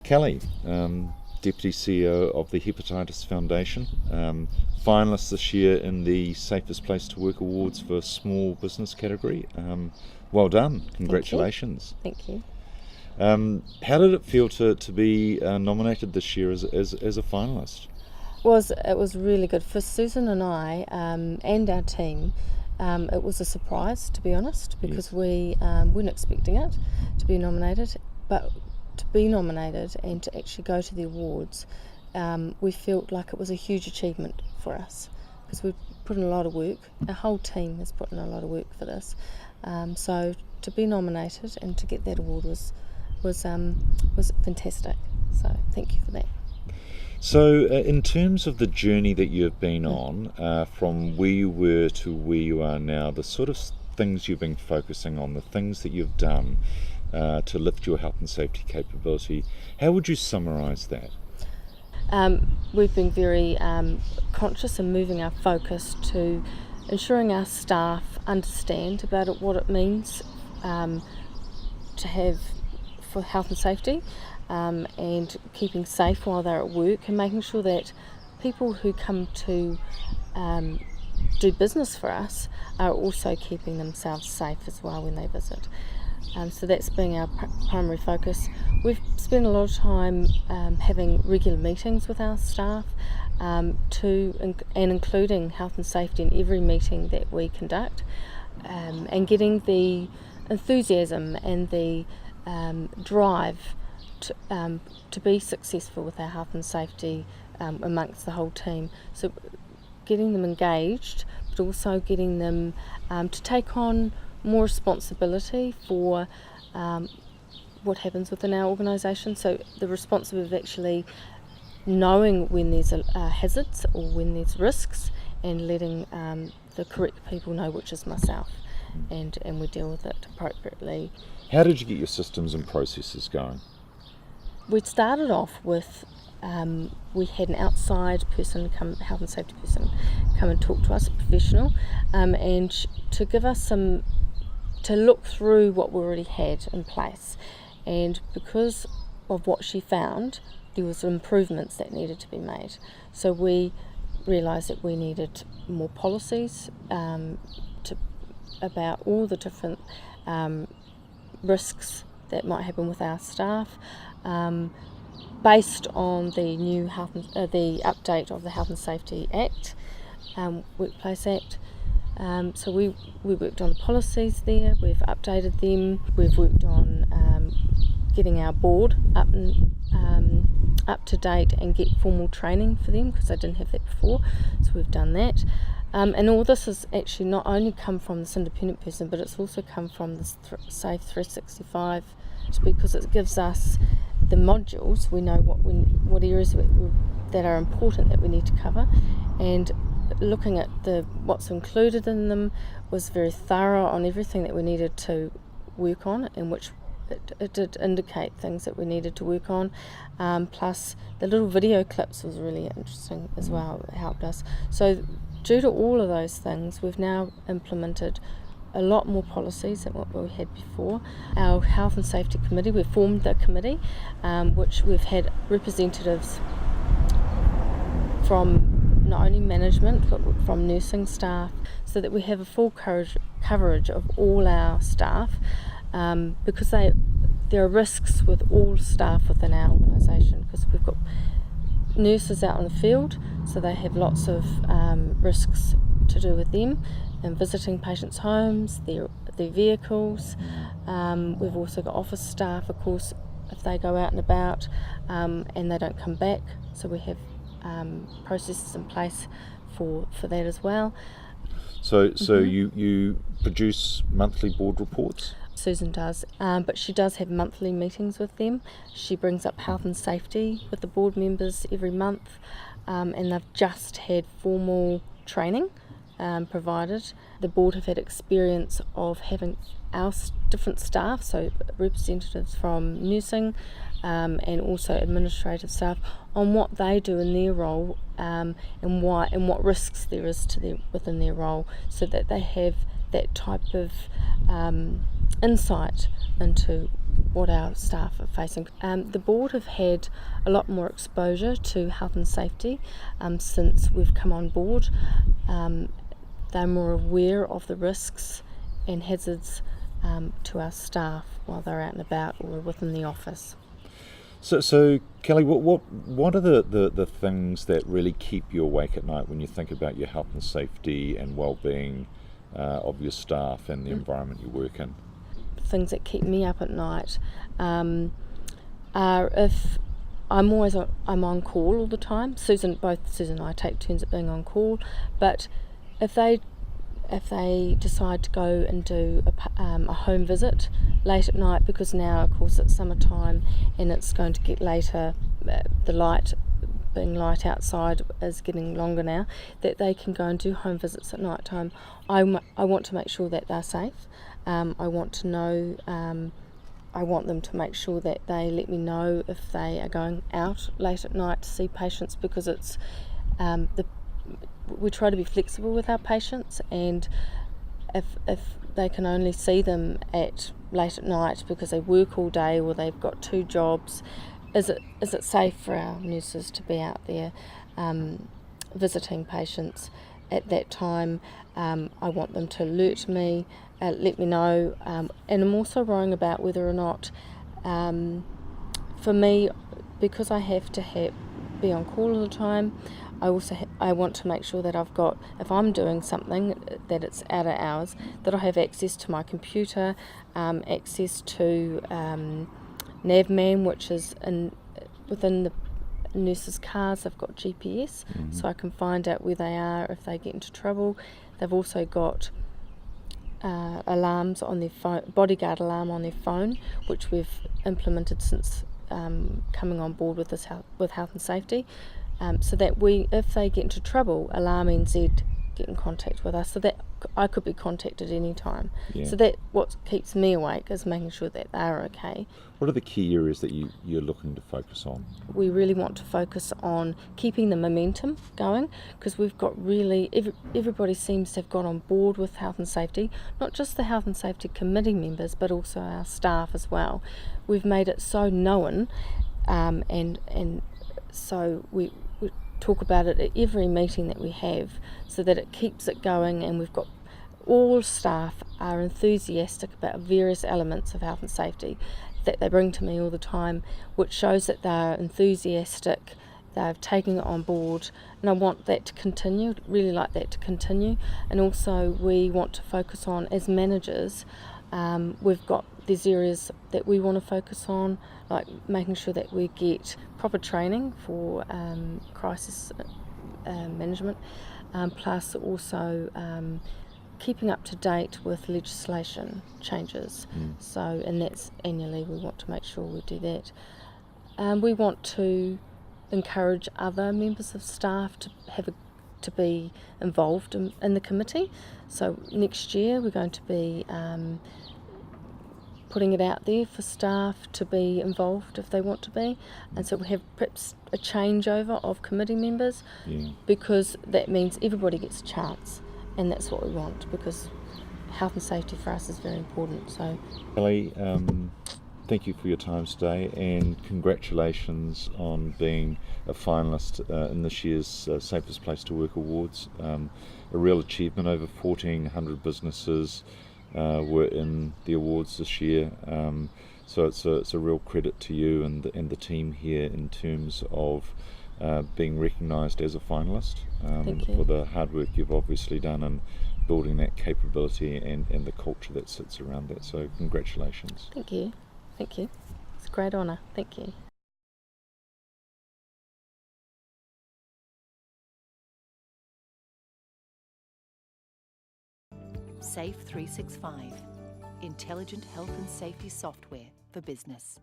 Kelly, Deputy CEO of the Hepatitis Foundation, finalist this year in the Safest Place to Work Awards for small business category. Well done, congratulations. Thank you. How did it feel to be nominated this year as a finalist? It was really good for Susan and I and our team. It was a surprise, to be honest, because we weren't expecting it to be nominated, but to be nominated and to actually go to the awards, we felt like it was a huge achievement for us because we've put in a lot of work. Our whole team has put in a lot of work for this. So to be nominated and to get that award was fantastic. So thank you for that. So in terms of the journey that you've been on, from where you were to where you are now, the sort of things you've been focusing on, the things that you've done to lift your health and safety capability, how would you summarise that? We've been very conscious in moving our focus to ensuring our staff understand about what it means to have for health and safety, and keeping safe while they're at work, and making sure that people who come to do business for us are also keeping themselves safe as well when they visit. So that's been our primary focus. We've spent a lot of time having regular meetings with our staff, and including health and safety in every meeting that we conduct, and getting the enthusiasm and the drive to be successful with our health and safety amongst the whole team. So getting them engaged, but also getting them to take on more responsibility for what happens within our organisation. So the responsibility of actually knowing when there's hazards or when there's risks, and letting the correct people know, which is myself, and we deal with it appropriately. How did you get your systems and processes going? We started off with we had an outside person health and safety person come and talk to us, a professional, and to give us to look through what we already had in place. And because of what she found, there was improvements that needed to be made. So we realised that we needed more policies about all the different risks that might happen with our staff, based on the new the update of the Health and Safety Act, Workplace Act. So we worked on the policies there. We've updated them. We've worked on getting our board up to date and get formal training for them, because I didn't have that before. So we've done that. And all this has actually not only come from this independent person, but it's also come from this Safe365, because it gives us the modules. We know what areas that are important that we need to cover, and looking at what's included in them was very thorough on everything that we needed to work on, in which it did indicate things that we needed to work on. Plus the little video clips was really interesting as well. It helped us. So due to all of those things, we've now implemented a lot more policies than what we had before. Our Health and Safety Committee, we've formed the committee, which we've had representatives from not only management but from nursing staff, so that we have a full coverage of all our staff, because there are risks with all staff within our organisation, because we've got nurses out in the field, so they have lots of risks to do with them and visiting patients' homes, their vehicles. We've also got office staff, of course, if they go out and about and they don't come back, so we have processes in place for that as well. So you produce monthly board reports? Susan does, but she does have monthly meetings with them. She brings up health and safety with the board members every month, and they've just had formal training provided. The board have had experience of having our different staff, so representatives from nursing and also administrative staff, on what they do in their role, and what risks there is within their role, so that they have that type of insight into what our staff are facing. The board have had a lot more exposure to health and safety since we've come on board. They're more aware of the risks and hazards to our staff while they're out and about or within the office. So Kelly, what are the things that really keep you awake at night when you think about your health and safety and well-being of your staff and the environment you work in? Things that keep me up at night are if I'm on call all the time. Both Susan and I take turns at being on call, but if they decide to go and do a home visit late at night, because now of course it's summertime and it's going to get later, the light outside is getting longer now, that they can go and do home visits at night time. I want to make sure that they're safe. I want them to make sure that they let me know if they are going out late at night to see patients, because it's we try to be flexible with our patients, and if they can only see them late at night because they work all day or they've got two jobs, is it safe for our nurses to be out there visiting patients at that time? I want them to alert me, let me know, and I'm also worrying about whether or not, for me, because I have to be on call all the time, I want to make sure that if I'm doing something that it's out of hours, that I have access to my computer, access to Navman, which is within the nurses' cars. They've got GPS, so I can find out where they are if they get into trouble. They've also got alarms on their phone, bodyguard alarm on their phone, which we've implemented since coming on board with health and safety. So that if they get into trouble, Alarm NZ get in contact with us, so that I could be contacted any time. Yeah. So that what keeps me awake is making sure that they're okay. What are the key areas that you're looking to focus on? We really want to focus on keeping the momentum going, because we've got everybody seems to have got on board with health and safety, not just the health and safety committee members, but also our staff as well. We've made it so known, and so we talk about it at every meeting that we have, so that it keeps it going, and we've got all staff are enthusiastic about various elements of health and safety that they bring to me all the time, which shows that they're enthusiastic, they're taking it on board, and I want that to continue, really like that to continue. And also we want to focus on, as managers, there's areas that we want to focus on, like making sure that we get proper training for crisis management, plus also keeping up to date with legislation changes. So, and that's annually, we want to make sure we do that. We want to encourage other members of staff to be involved in the committee. So next year we're going to be putting it out there for staff to be involved if they want to be, and so we have perhaps a changeover of committee members, because that means everybody gets a chance, and that's what we want, because health and safety for us is very important. So Kelly, thank you for your time today, and congratulations on being a finalist in this year's Safest Place to Work Awards. A real achievement. Over 1,400 businesses were in the awards this year, so it's a real credit to you and the team here in terms of being recognised as a finalist for the hard work you've obviously done in building that capability and the culture that sits around that. So congratulations. Thank you. It's a great honour. Thank you. Safe365, intelligent health and safety software for business.